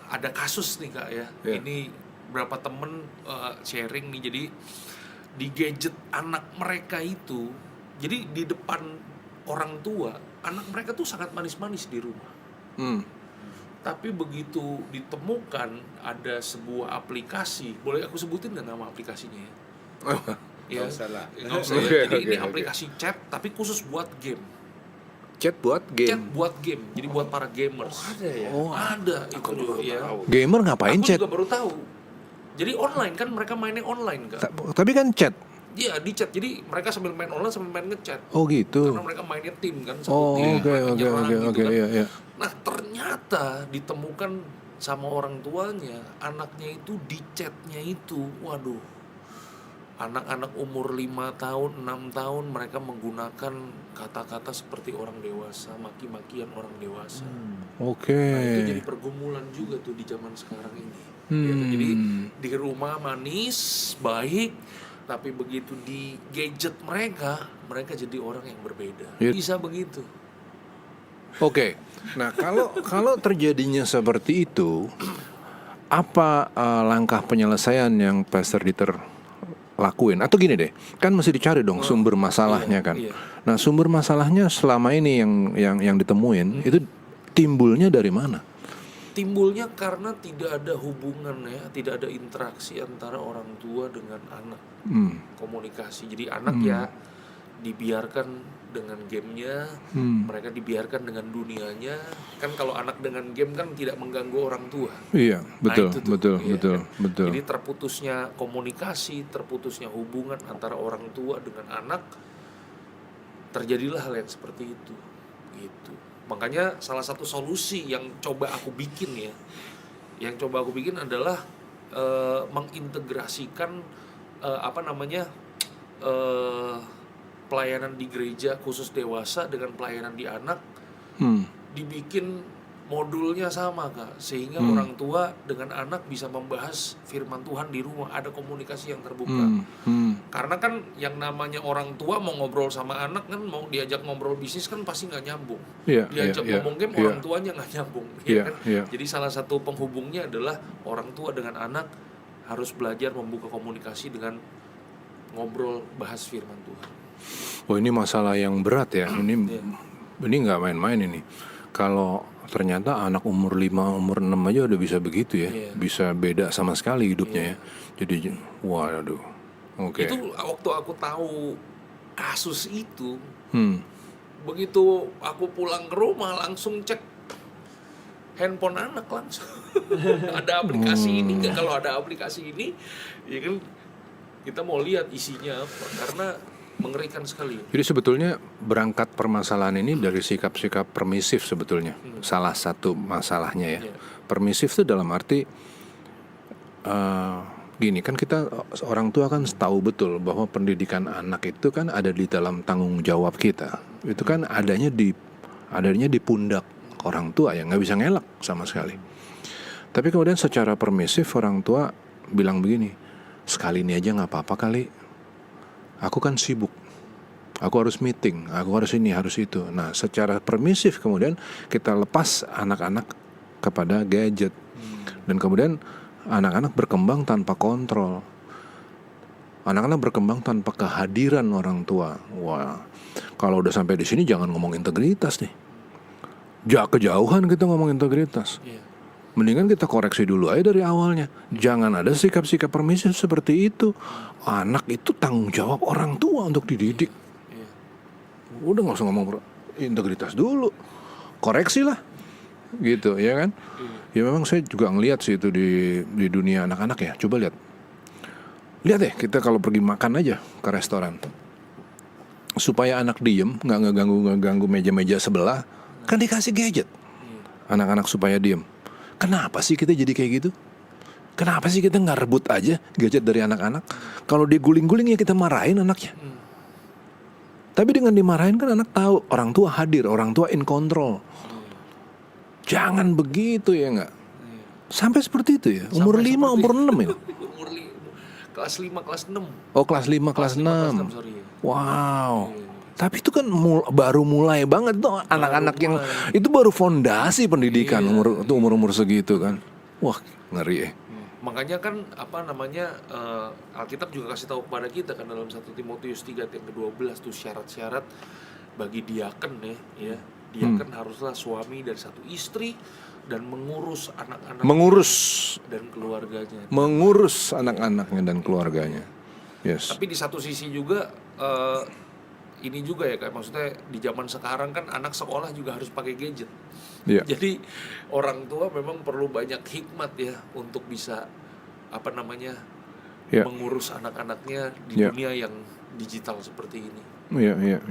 ada kasus nih Kak ya. Iya. Ini berapa temen sharing nih, jadi di gadget anak mereka itu, jadi di depan orang tua, anak mereka tuh sangat manis-manis di rumah. Tapi begitu ditemukan ada sebuah aplikasi, boleh aku sebutin nggak nama aplikasinya ya? Ya, Nggak usah lah. nggak usah ya. Oke, Jadi oke, ini oke. aplikasi chat tapi khusus buat game. Chat buat Chat game. buat game, jadi buat para gamers. Ada ya? Ada itu ya. Gamer ngapain Aku chat? juga baru tahu. Jadi online kan, mereka mainnya online kan. Tapi kan chat. Iya, di chat. Jadi mereka sambil main online sambil main ngechat. Oh gitu. Karena mereka mainnya tim kan, satu Oh, tim, oke, mereka nyerang gitu oke, kan. iya. Nah, ternyata ditemukan sama orang tuanya, anaknya itu di chatnya itu, waduh. Anak-anak umur 5 tahun, 6 tahun mereka menggunakan kata-kata seperti orang dewasa, maki-makian orang dewasa. Oke. Nah, itu jadi pergumulan juga tuh di zaman sekarang ini. Ya, jadi di rumah manis, baik, tapi begitu di gadget mereka jadi orang yang berbeda. Ya. Bisa begitu. Oke. Nah, kalau terjadinya seperti itu, apa langkah penyelesaian yang Pastor Dieter lakuin? Atau gini deh, kan mesti dicari dong sumber masalahnya kan. iya. Nah, sumber masalahnya selama ini yang ditemuin itu timbulnya dari mana? Timbulnya karena tidak ada hubungan ya, tidak ada interaksi antara orang tua dengan anak. Komunikasi. Jadi anak ya dibiarkan dengan gamenya, mereka dibiarkan dengan dunianya. Kan kalau anak dengan game kan tidak mengganggu orang tua. Iya, betul, Nah, itu tuh, betul, iya betul, kan? betul. Jadi terputusnya komunikasi, terputusnya hubungan antara orang tua dengan anak, terjadilah hal yang seperti itu. Gitu. Makanya salah satu solusi yang coba aku bikin adalah mengintegrasikan pelayanan di gereja khusus dewasa dengan pelayanan di anak, dibikin modulnya sama Kak, sehingga orang tua dengan anak bisa membahas firman Tuhan di rumah, ada komunikasi yang terbuka. Karena kan yang namanya orang tua mau ngobrol sama anak kan, mau diajak ngobrol bisnis kan pasti nggak nyambung. Iya, Diajak iya, ngomong game iya. orang tuanya nggak nyambung, Iya, ya kan? iya. Jadi salah satu penghubungnya adalah orang tua dengan anak harus belajar membuka komunikasi dengan ngobrol bahas firman Tuhan. Oh, ini masalah yang berat ya. Ini nggak main-main ini. Kalau ternyata anak umur 5, umur 6 aja udah bisa begitu ya. Iya. Bisa beda sama sekali hidupnya ya. Jadi waduh. Oke. Itu waktu aku tahu kasus itu, Hmm. begitu aku pulang ke rumah langsung cek handphone anak langsung. Ada aplikasi ini nggak? Kalau ada aplikasi ini, ya kan kita mau lihat isinya apa, karena mengerikan sekali. Jadi sebetulnya berangkat permasalahan ini dari sikap-sikap permisif sebetulnya. Salah satu masalahnya ya. Iya. Permisif itu dalam arti gini kan, kita orang tua kan tahu betul bahwa pendidikan anak itu kan ada di dalam tanggung jawab kita. Itu kan adanya di pundak orang tua yang nggak bisa ngelak sama sekali. Tapi kemudian secara permisif orang tua bilang begini, sekali ini aja nggak apa-apa kali. Aku kan sibuk, aku harus meeting, aku harus ini, harus itu. Nah, secara permisif kemudian kita lepas anak-anak kepada gadget. Dan kemudian anak-anak berkembang tanpa kontrol. Anak-anak berkembang tanpa kehadiran orang tua. Wah, kalau udah sampai di sini jangan ngomong integritas nih. Kejauhan kita ngomong integritas. Iya. Mendingan kita koreksi dulu aja dari awalnya. Jangan ada sikap-sikap permisif seperti itu. Anak itu tanggung jawab orang tua untuk dididik. Iya. Udah nggak usah ngomong integritas dulu, koreksi lah, gitu ya kan? Ya memang saya juga ngelihat sih itu di dunia anak-anak ya. Coba lihat deh, kita kalau pergi makan aja ke restoran, supaya anak diem, nggak ngeganggu meja-meja sebelah, kan dikasih gadget. Anak-anak supaya diem. Kenapa sih kita jadi kayak gitu? Kenapa sih kita nggak rebut aja gadget dari anak-anak? Kalau dia guling-guling ya kita marahin anaknya. Tapi dengan dimarahin kan anak tahu orang tua hadir, orang tua in control. Jangan begitu ya nggak? Sampai seperti itu ya. Umur 5, umur 6 ya. Umur kelas 5, kelas 6. Oh, kelas 5, kelas 6. Sorry. Wow. Tapi itu kan baru mulai banget tuh anak-anak yang itu baru fondasi pendidikan umur segitu kan. Wah, ngeri ya. Makanya kan Alkitab juga kasih tahu kepada kita kan dalam 1 Timotius 3 yang ke-12 tuh syarat-syarat bagi diaken ya. Diaken haruslah suami dari satu istri dan mengurus anak-anak dan keluarganya. Mengurus anak-anaknya dan keluarganya. Yes. Tapi di satu sisi juga ini juga ya, kayak maksudnya di zaman sekarang kan anak sekolah juga harus pakai gadget. Yeah. Jadi orang tua memang perlu banyak hikmat ya untuk bisa mengurus anak-anaknya di dunia yang digital seperti ini. Iya.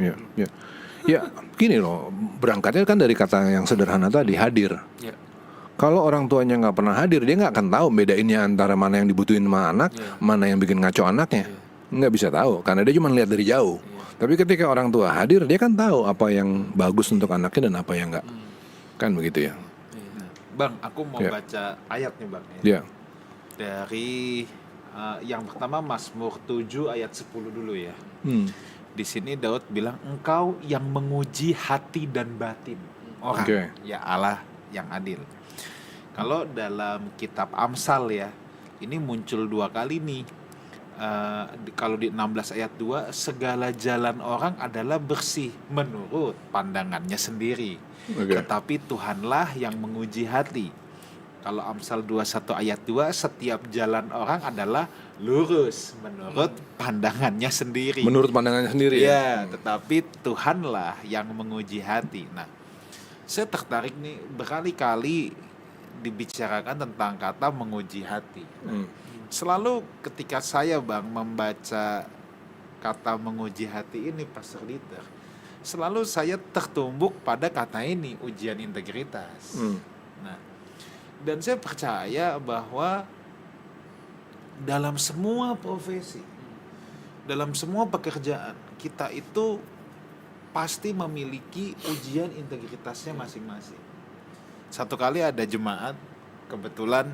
Ya, gini loh, berangkatnya kan dari kata yang sederhana tadi, hadir. Ya. Kalau orang tuanya nggak pernah hadir, dia nggak akan tahu bedainnya antara mana yang dibutuhin sama anak, mana yang bikin ngaco anaknya. Nggak bisa tahu, karena dia cuma lihat dari jauh. Tapi ketika orang tua hadir, dia kan tahu apa yang bagus untuk anaknya dan apa yang enggak. Kan begitu ya. Bang, aku mau baca ayat nih Bang. Ya. Dari yang pertama Mazmur 7 ayat 10 dulu ya. Di sini Daud bilang, engkau yang menguji hati dan batin orang, ya Allah yang adil. Kalau dalam kitab Amsal ya, ini muncul 2 kali nih. Kalau di 16 ayat 2, segala jalan orang adalah bersih menurut pandangannya sendiri, tetapi Tuhanlah yang menguji hati. Kalau Amsal 21 ayat 2, setiap jalan orang adalah lurus menurut pandangannya sendiri. Menurut pandangannya sendiri ya, tetapi Tuhanlah yang menguji hati. Nah, saya tertarik nih, berkali-kali dibicarakan tentang kata menguji hati. Selalu ketika saya Bang membaca kata menguji hati ini, Pastor Dieter, selalu saya tertumbuk pada kata ini, ujian integritas. Nah, dan saya percaya bahwa dalam semua profesi, dalam semua pekerjaan, kita itu pasti memiliki ujian integritasnya masing-masing. Satu kali ada jemaat, kebetulan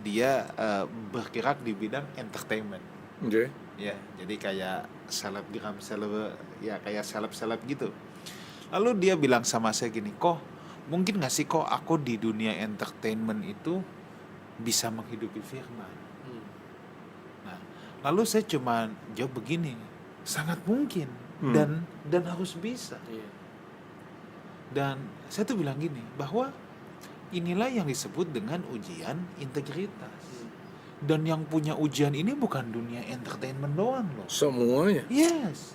dia bergerak di bidang entertainment. Oke. Ya, jadi kayak kayak seleb gitu. Lalu dia bilang sama saya gini, kok mungkin gak sih kok aku di dunia entertainment itu bisa menghidupi firman? Nah, lalu saya cuma jawab begini, sangat mungkin dan harus bisa. Iya. Dan saya tuh bilang gini, bahwa inilah yang disebut dengan ujian integritas. Dan yang punya ujian ini bukan dunia entertainment doang loh. Semuanya. Yes.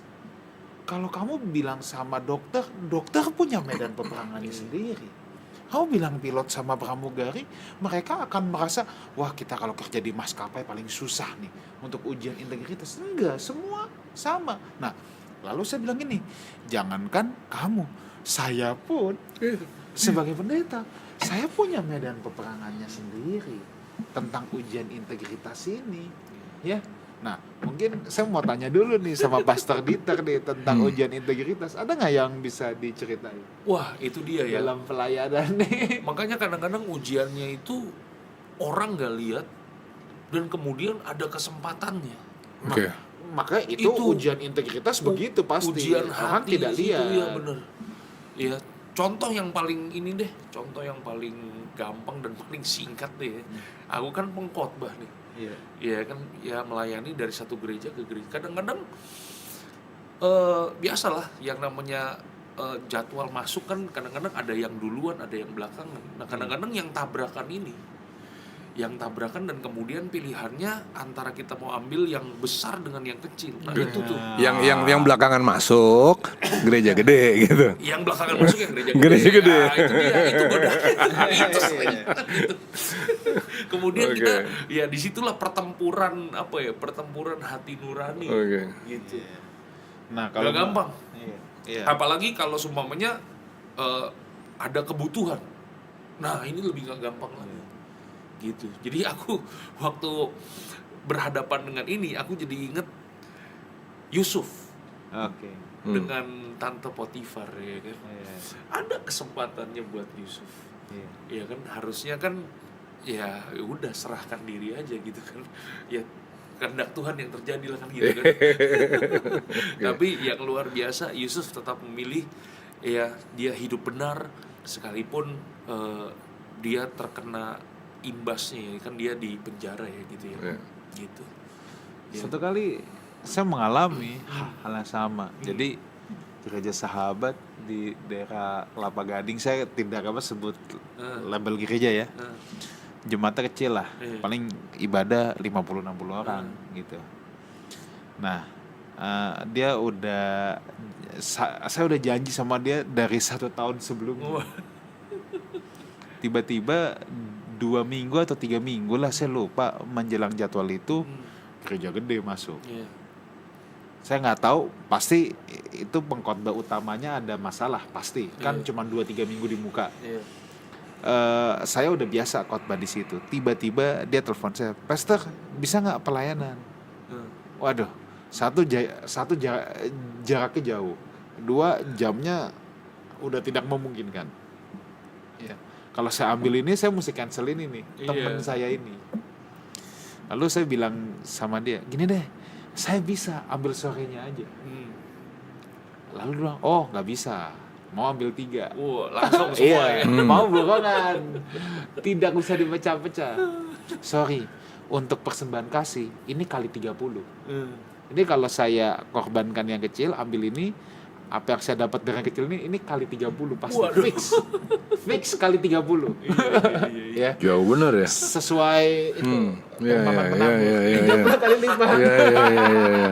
Kalau kamu bilang sama dokter, dokter punya medan peperangannya sendiri. Kamu bilang pilot sama pramugari, mereka akan merasa, wah kita kalau kerja di maskapai paling susah nih untuk ujian integritas. Enggak, semua sama. Nah, lalu saya bilang gini, jangankan kamu, saya pun sebagai pendeta, saya punya medan peperangannya sendiri tentang ujian integritas ini, ya. Nah, mungkin saya mau tanya dulu nih sama Pastor Dieter nih tentang ujian integritas. Ada nggak yang bisa diceritain? Wah, itu dia ya. Dalam pelayanan nih. Makanya kadang-kadang ujiannya itu orang nggak lihat dan kemudian ada kesempatannya. Oke. Maka itu ujian integritas begitu pasti. Ujian Orang hati tidak di situ, lihat. ya benar. Ya, contoh yang paling ini deh, contoh yang paling gampang dan paling singkat deh. Aku kan pengkhotbah nih. Iya. Ya kan, ya melayani dari satu gereja ke gereja. Kadang-kadang biasalah yang namanya jadwal masuk kan kadang-kadang ada yang duluan, ada yang belakangan. Nah, kadang-kadang yang tabrakan ini, yang tabrakan dan kemudian pilihannya antara kita mau ambil yang besar dengan yang kecil. Nah, itu tuh. Yang belakangan masuk gereja gede gitu. Yang belakangan masuk ya gereja Gereja gede. Nah, itu dia, itu godaan. Itu sering. Gitu. Kemudian Oke. kita ya disitulah pertempuran pertempuran hati nurani. Oke. Gitu. Nah, Kalau gampang. Iya. Apalagi kalau sumpamanya ada kebutuhan. Nah, ini lebih nggak gampang lagi. Gitu. Jadi aku waktu berhadapan dengan ini, aku jadi inget Yusuf Oke. dengan Tante Potifar, ya kan. Iya. Ada kesempatannya buat Yusuf. Iya. Ya kan, harusnya kan ya udah serahkan diri aja gitu kan. Ya kehendak Tuhan yang terjadi lah kan gitu kan. Tapi yang luar biasa, Yusuf tetap memilih ya dia hidup benar sekalipun dia terkena imbasnya, ya kan dia di penjara ya gitu ya. Yeah. Gitu. Ya. Satu kali saya mengalami hal yang sama. Jadi gereja Sahabat di daerah Kelapa Gading, saya tidak sebut label gereja ya. Jemaatnya kecil lah, paling ibadah 50-60 orang gitu. Nah, saya udah janji sama dia dari 1 tahun sebelumnya. Tiba-tiba 2 minggu atau 3 minggu lah, saya lupa, menjelang jadwal itu gereja gede masuk. Saya nggak tahu, pasti itu pengkhotbah utamanya ada masalah pasti, kan cuma 2-3 minggu di muka. Saya udah biasa khotbah di situ. Tiba-tiba dia telepon saya, Pastor, bisa nggak pelayanan? Waduh, satu jaraknya jauh, 2 jamnya udah tidak memungkinkan. Ya. Kalau saya ambil ini, saya mesti cancel ini nih, teman saya ini. Lalu saya bilang sama dia, gini deh, saya bisa ambil sorenya aja. Lalu dia bilang, oh nggak bisa, mau ambil 3. Langsung semua ya. Mau borongan, tidak bisa dipecah-pecah. Sorry, untuk persembahan kasih ini kali 30. Ini kalau saya korbankan yang kecil, ambil ini, apa yang saya dapat dari yang kecil ini kali 30 pasti. Waduh. Fix kali 30. Ya. Jauh bener ya. Sesuai itu Iya. 30 kali lipat. Iya.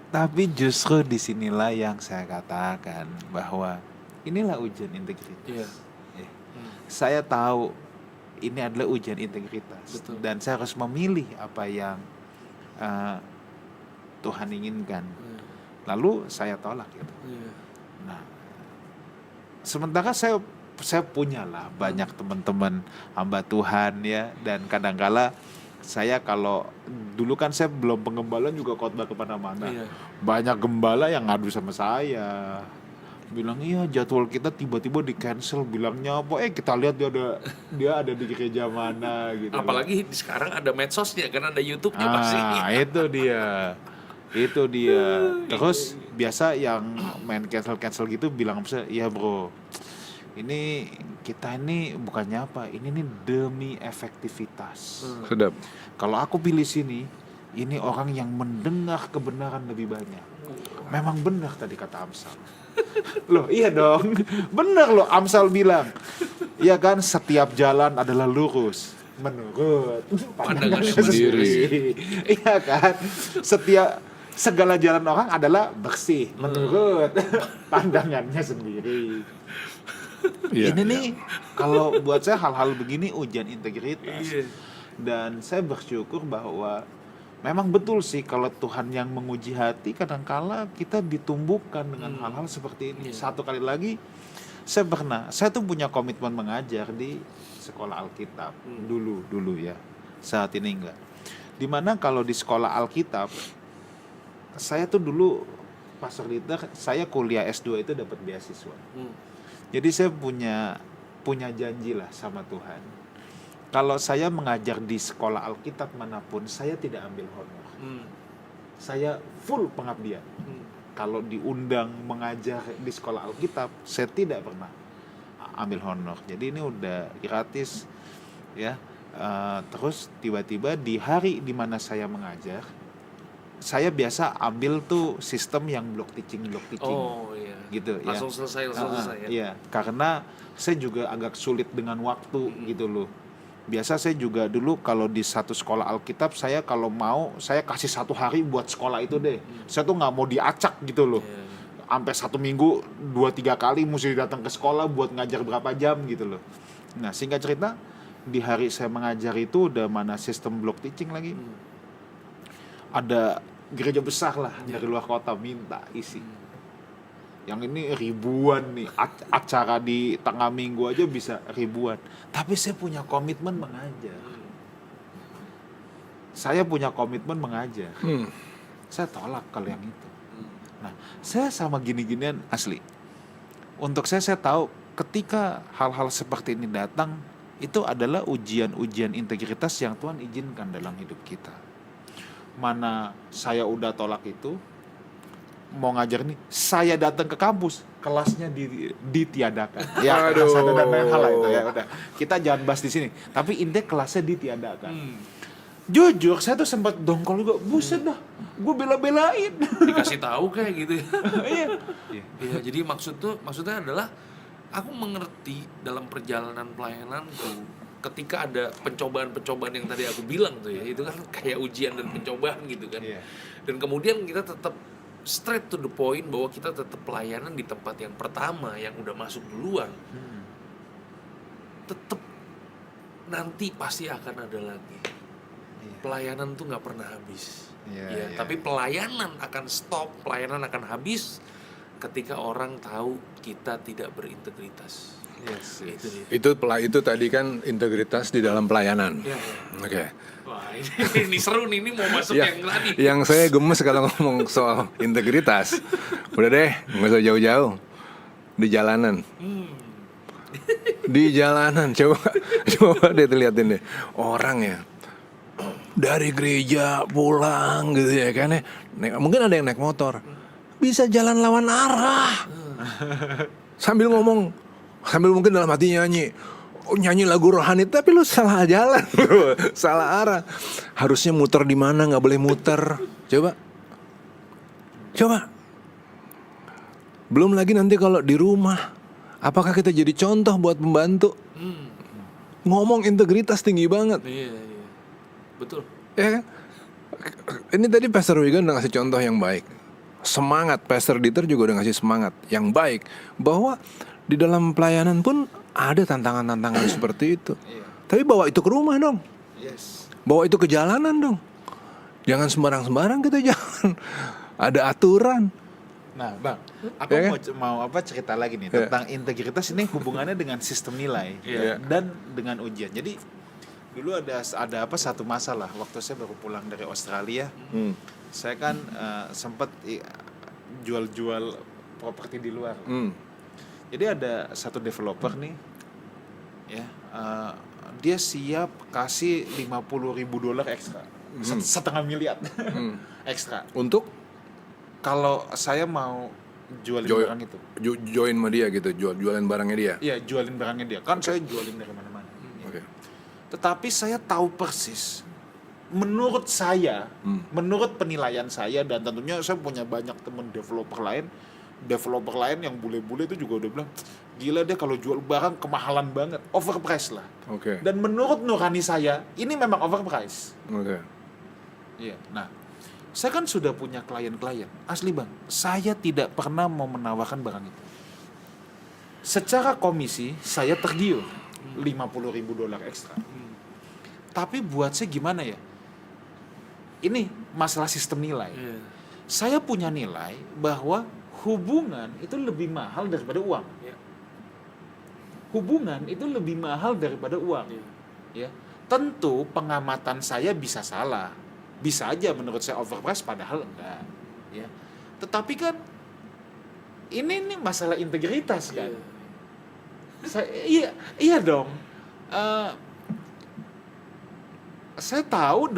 Tapi justru disinilah yang saya katakan bahwa inilah ujian integritas. Iya. Ya. Saya tahu ini adalah ujian integritas. Betul. Dan saya harus memilih apa yang Tuhan inginkan. Lalu saya tolak gitu. Nah, sementara saya punyalah banyak teman-teman hamba Tuhan ya, dan kadangkala saya kalau dulu kan saya belum penggembalaan juga khotbah kemana-mana. Banyak gembala yang ngadu sama saya. bilang iya jadwal kita tiba-tiba di cancel, bilangnya apa kita lihat dia ada di gereja mana gitu. Apalagi sekarang ada medsosnya kan, ada YouTube-nya pasti. Itu dia terus biasa yang main cancel gitu bilang saya, iya bro, ini kita ini bukannya apa, ini nih demi efektivitas. Sedap. Kalau aku pilih sini, ini orang yang mendengar kebenaran lebih banyak. Memang benar tadi kata Amsal. Loh iya dong, benar loh Amsal bilang. Iya kan, setiap jalan adalah lurus menurut pandangan sendiri. Iya kan, segala jalan orang adalah bersih menurut pandangannya sendiri. Iya, Ini nih kalau buat saya hal-hal begini ujian integritas. Dan saya bersyukur bahwa memang betul sih kalau Tuhan yang menguji hati, kadangkala kita ditumbuhkan dengan hal-hal seperti ini. Satu kali lagi saya tuh punya komitmen mengajar di sekolah Alkitab dulu ya. Saat ini enggak. Dimana kalau di sekolah Alkitab saya tuh dulu pastor leader, saya kuliah S2 itu dapat beasiswa. Jadi saya punya janji lah sama Tuhan. Kalau saya mengajar di sekolah Alkitab manapun, saya tidak ambil honor. Saya full pengabdian. Kalau diundang mengajar di sekolah Alkitab, saya tidak pernah ambil honor. Jadi ini udah gratis, ya. Terus tiba-tiba di hari di mana saya mengajar, saya biasa ambil tuh sistem yang block teaching. Oh iya. Gitu langsung ya. selesai ya. Iya, karena saya juga agak sulit dengan waktu gitu loh. Biasa saya juga dulu kalau di satu sekolah Alkitab, saya kalau mau saya kasih 1 hari buat sekolah itu deh. Saya tuh nggak mau diacak gitu loh. Sampai 1 minggu 2-3 kali mesti datang ke sekolah buat ngajar berapa jam gitu loh. Nah singkat cerita, di hari saya mengajar itu udah mana sistem block teaching lagi. Ada gereja besar lah dari luar kota minta isi. Yang ini ribuan nih, acara di tengah minggu aja bisa ribuan. Tapi saya punya komitmen mengajar. Saya tolak kalau yang itu. Nah, saya sama gini-ginian asli. Untuk saya tahu ketika hal-hal seperti ini datang, itu adalah ujian-ujian integritas yang Tuhan izinkan dalam hidup kita. Mana saya udah tolak itu, mau ngajar nih, saya datang ke kampus, kelasnya ditiadakan. Ya, satu dan lain hal itu ya udah. Kita jangan bahas di sini. Tapi intinya kelasnya ditiadakan. Jujur, saya tuh sempat dongkol juga. Buset dah, gue bela-belain. Dikasih tahu kayak gitu ya. Iya. Jadi maksudnya adalah aku mengerti dalam perjalanan pelayananku, ketika ada pencobaan-pencobaan yang tadi aku bilang tuh ya, itu kan kayak ujian dan pencobaan gitu kan. Dan kemudian kita tetap straight to the point bahwa kita tetap pelayanan di tempat yang pertama yang udah masuk duluan. Tetap nanti pasti akan ada lagi. Pelayanan tuh nggak pernah habis. Tapi pelayanan akan stop, pelayanan akan habis ketika orang tahu kita tidak berintegritas. Yes. Itu tadi kan integritas di dalam pelayanan. Oke. Wah, ini seru nih, ini mau masuk yang tadi. Yang saya gemes kalau ngomong soal integritas, udah deh, nggak usah jauh-jauh, di jalanan. Di jalanan, coba deh liatin deh, orang ya dari gereja pulang gitu ya kan ya, mungkin ada yang naik motor, bisa jalan lawan arah, sambil ngomong, sambil mungkin dalam hati nyanyi lagu rohani, tapi lu salah jalan, salah arah. Harusnya muter di mana, nggak boleh muter. Coba. Belum lagi nanti kalau di rumah, apakah kita jadi contoh buat pembantu? Ngomong integritas tinggi banget. Iya. Betul. Ya kan? Ini tadi Pastor Wigan udah ngasih contoh yang baik. Semangat, Pastor Dieter juga udah ngasih semangat yang baik, bahwa di dalam pelayanan pun ada tantangan-tantangan seperti itu. Tapi bawa itu ke rumah dong. Bawa itu ke jalanan dong. Jangan sembarang-sembarang kita jalan. Ada aturan. Nah, Bang, aku mau cerita lagi nih tentang integritas ini hubungannya dengan sistem nilai dan dengan ujian. Jadi dulu ada satu masalah waktu saya baru pulang dari Australia. Saya kan sempat jual-jual properti di luar. Hmm. Jadi ada satu developer nih, ya, dia siap kasih $50.000 ekstra, setengah miliar ekstra. Untuk Kalau saya mau jualin Joy- barang itu, join sama dia gitu, jualin barangnya dia. iya jualin barangnya dia. Kan saya jualin dari mana-mana. Oke. Tetapi saya tahu persis, menurut saya, menurut penilaian saya, dan tentunya saya punya banyak teman developer lain yang bule-bule itu juga udah bilang, gila dia kalau jual barang kemahalan banget, overpriced lah. Oke. Dan menurut nurani saya, ini memang overpriced. Oke. Iya. Nah, saya kan sudah punya klien-klien, asli bang, saya tidak pernah mau menawarkan barang itu. Secara komisi, saya tergiur $50.000 ekstra. Tapi buat saya gimana ya? Ini masalah sistem nilai. Saya punya nilai bahwa hubungan itu lebih mahal daripada uang. Hubungan itu lebih mahal daripada uang. Ya, tentu pengamatan saya bisa salah, bisa aja menurut saya overpriced padahal enggak. Ya, tetapi kan ini masalah integritas kan. Iya dong. Saya tahu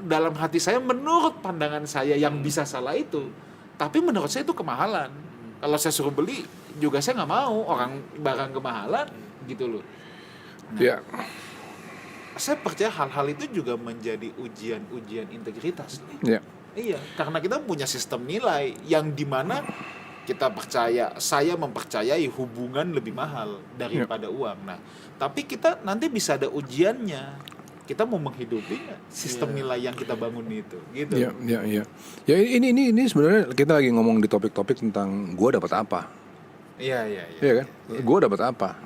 dalam hati saya, menurut pandangan saya yang bisa salah itu, tapi menurut saya itu kemahalan. Kalau saya suruh beli juga saya nggak mau orang barang kemahalan gitu loh. Nah, Ya. saya percaya hal-hal itu juga menjadi ujian integritas. Ya. Iya, karena kita punya sistem nilai yang dimana kita percaya, saya mempercayai hubungan lebih mahal daripada uang. Nah, tapi kita nanti bisa ada ujiannya. Kita mau menghidupi nggak sistem nilai yang kita bangun itu, gitu. Ya, ya, ya. Ya ini sebenarnya kita lagi ngomong di topik-topik tentang gua dapat apa. Iya. Iya kan? Gua dapat apa?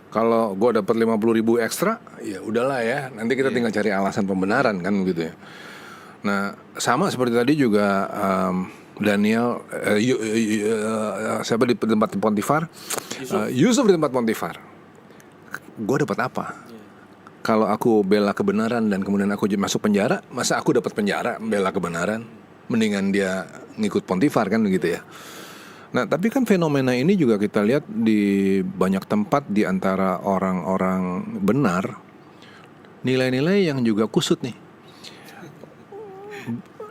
Kalau gua dapat 50.000 ekstra, ya udahlah ya. Nanti kita tinggal cari alasan pembenaran kan gitu ya. Nah, sama seperti tadi juga Daniel siapa di tempat Pontifar? Yusuf di tempat Pontifar. Gua dapat apa? Kalau aku bela kebenaran dan kemudian aku masuk penjara, masa aku dapat penjara bela kebenaran? Mendingan dia ngikut Pontifar kan gitu ya. Nah, tapi kan fenomena ini juga kita lihat di banyak tempat di antara orang-orang benar, nilai-nilai yang juga kusut nih.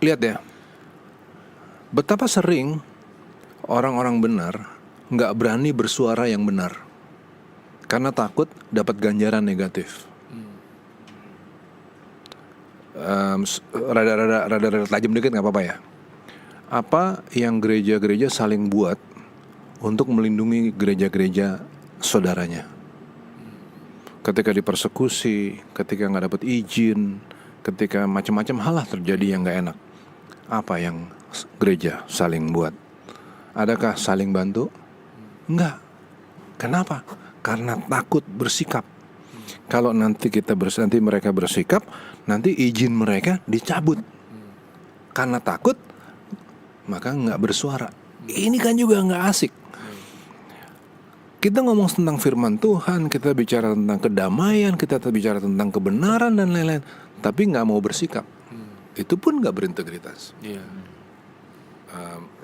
Lihat ya, betapa sering orang-orang benar nggak berani bersuara yang benar karena takut dapat ganjaran negatif. Rada tajam dikit nggak apa-apa ya. Apa yang gereja-gereja saling buat untuk melindungi gereja-gereja saudaranya? Ketika dipersekusi, ketika nggak dapat izin, ketika macam-macam hal lah terjadi yang nggak enak, apa yang gereja saling buat? Adakah saling bantu? Enggak. Kenapa? Karena takut bersikap. Kalau nanti nanti mereka bersikap, nanti izin mereka dicabut. Karena takut, maka nggak bersuara. Ini kan juga nggak asik. Kita ngomong tentang firman Tuhan, kita bicara tentang kedamaian, kita bicara tentang kebenaran dan lain-lain, tapi nggak mau bersikap. Itu pun nggak berintegritas.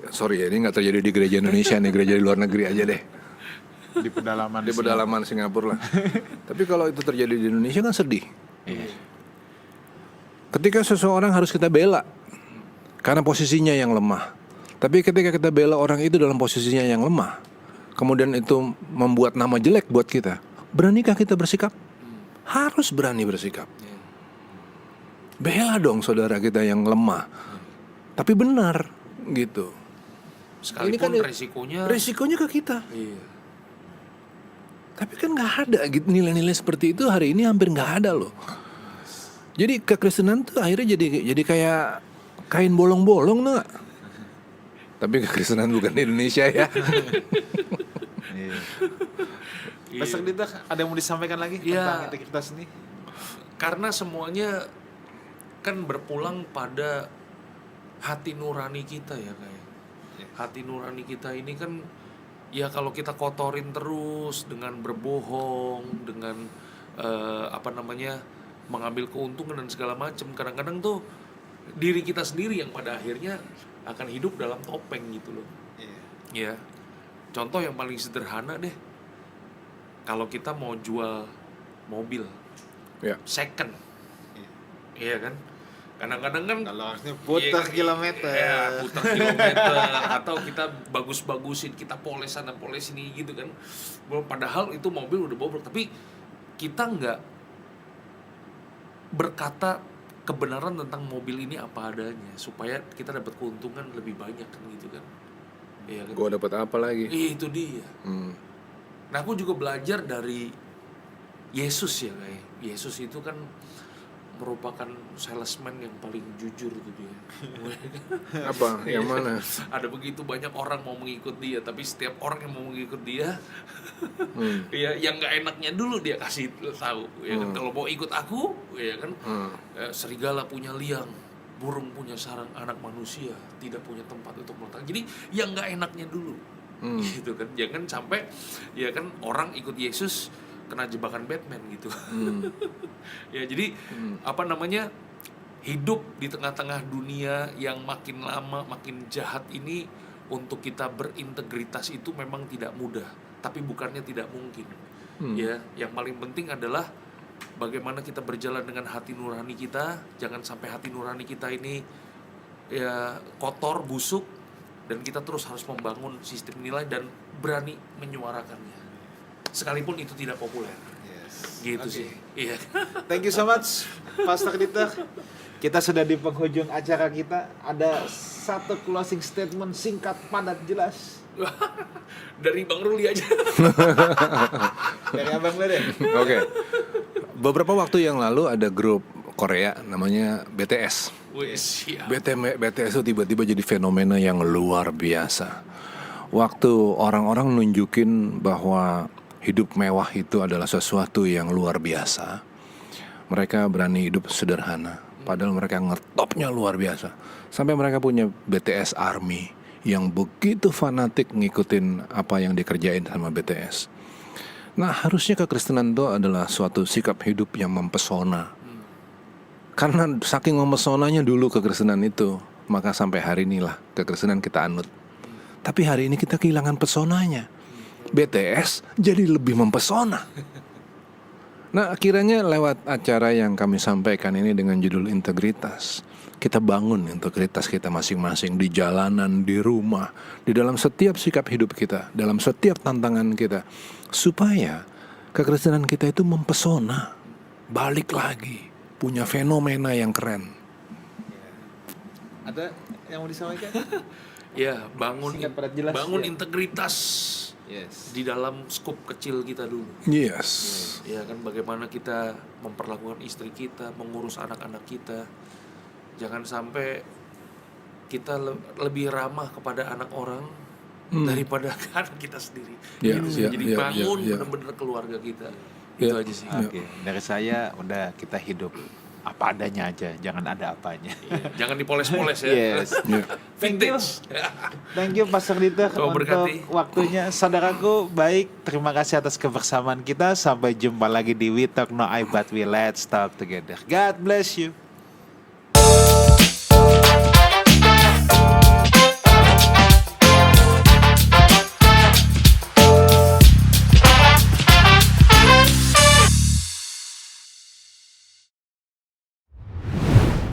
Sorry ya, ini nggak terjadi di gereja Indonesia nih, gereja di luar negeri aja deh. Di pedalaman Singapura lah. Tapi kalau itu terjadi di Indonesia kan sedih. Ketika seseorang harus kita bela karena posisinya yang lemah. Tapi ketika kita bela orang itu dalam posisinya yang lemah, kemudian itu membuat nama jelek buat kita, beranikah kita bersikap? Harus berani bersikap. Bela dong saudara kita yang lemah, tapi benar gitu. Sekalipun Ini kan resikonya ke kita. Tapi kan nggak ada gitu, nilai-nilai seperti itu hari ini hampir nggak ada loh. Jadi kekristenan tuh akhirnya jadi kayak kain bolong-bolong tuh. Tapi kekristenan bukan di Indonesia ya. Pastor Dita, ada yang mau disampaikan lagi tentang integritas ini? Karena semuanya kan berpulang pada hati nurani kita ya kayak. Hati nurani kita ini kan ya kalau kita kotorin terus dengan berbohong, dengan mengambil keuntungan dan segala macam, kadang-kadang tuh diri kita sendiri yang pada akhirnya akan hidup dalam topeng gitu loh. Ya. contoh yang paling sederhana deh, kalau kita mau jual mobil Ya. second, iya kan? Kadang-kadang kan Kalau harusnya putar kilometer. ya, putar kilometer atau kita bagus-bagusin, kita poles sana poles sini gitu kan. Padahal itu mobil udah bobrok, tapi kita nggak berkata kebenaran tentang mobil ini apa adanya supaya kita dapat keuntungan lebih banyak kan gitu kan. Iya kan? Gue dapat apa lagi? Itu dia. Hmm. Nah, aku juga belajar dari Yesus ya kayak. Yesus itu kan merupakan salesman yang paling jujur itu dia. Apa? Yang mana? Ada begitu banyak orang mau mengikut dia, tapi setiap orang yang mau mengikut dia, ya yang nggak enaknya dulu dia kasih tahu. Ya kan, kalau mau ikut aku, ya kan, serigala punya liang, burung punya sarang, anak manusia tidak punya tempat untuk meletak. Jadi yang nggak enaknya dulu, gitu kan. Jangan sampai, ya kan, orang ikut Yesus kena jebakan Batman gitu. Ya jadi apa namanya, hidup di tengah-tengah dunia yang makin lama makin jahat ini, untuk kita berintegritas itu memang tidak mudah, tapi bukannya tidak mungkin. Ya, yang paling penting adalah bagaimana kita berjalan dengan hati nurani kita. Jangan sampai hati nurani kita ini ya kotor, busuk, dan kita terus harus membangun sistem nilai dan berani menyuarakannya sekalipun itu tidak populer. Gitu Oke. sih. Iya. Thank you so much, Pastor Dieter. Kita sudah di penghujung acara kita. Ada satu closing statement singkat, padat, jelas Dari Bang Ruli aja. dari Abang lo deh. Oke. Beberapa waktu yang lalu ada grup Korea namanya BTS. Wih, siap. BTS itu tiba-tiba jadi fenomena yang luar biasa. Waktu orang-orang nunjukin bahwa hidup mewah itu adalah sesuatu yang luar biasa, mereka berani hidup sederhana. Padahal mereka ngetopnya luar biasa. Sampai mereka punya BTS Army yang begitu fanatik ngikutin apa yang dikerjain sama BTS. Nah, harusnya kekristenan itu adalah suatu sikap hidup yang mempesona. Karena saking mempesonanya dulu kekristenan itu, maka sampai hari inilah kekristenan kita anut. Tapi hari ini kita kehilangan pesonanya. BTS jadi lebih mempesona. Nah, kiranya lewat acara yang kami sampaikan ini dengan judul integritas, kita bangun integritas kita masing-masing di jalanan, di rumah, di dalam setiap sikap hidup kita, dalam setiap tantangan kita, supaya kekristenan kita itu mempesona, balik lagi, punya fenomena yang keren. Ada yang mau disampaikan? Ya, bangun Singkat, padat, jelas. bangun Ya. integritas Yes. di dalam skup kecil kita dulu. Yes. Ya kan, bagaimana kita memperlakukan istri kita, mengurus anak-anak kita. Jangan sampai kita lebih ramah kepada anak orang daripada anak kita sendiri. Ya, Gitu sih. ya, Jadi ya, bangun ya, ya. benar-benar keluarga kita. Ya. Itu aja sih. Oke, dari saya udah kita hidup apa adanya aja, jangan ada apanya. Iya, jangan dipoles-poles ya. Yes. Ya. Vintage. Thank you Pastor Dieter Tuhan untuk berkati. waktunya. Saudaraku, baik, terima kasih atas kebersamaan kita. Sampai jumpa lagi di We Talk No I But We Let's Talk Together. God bless you.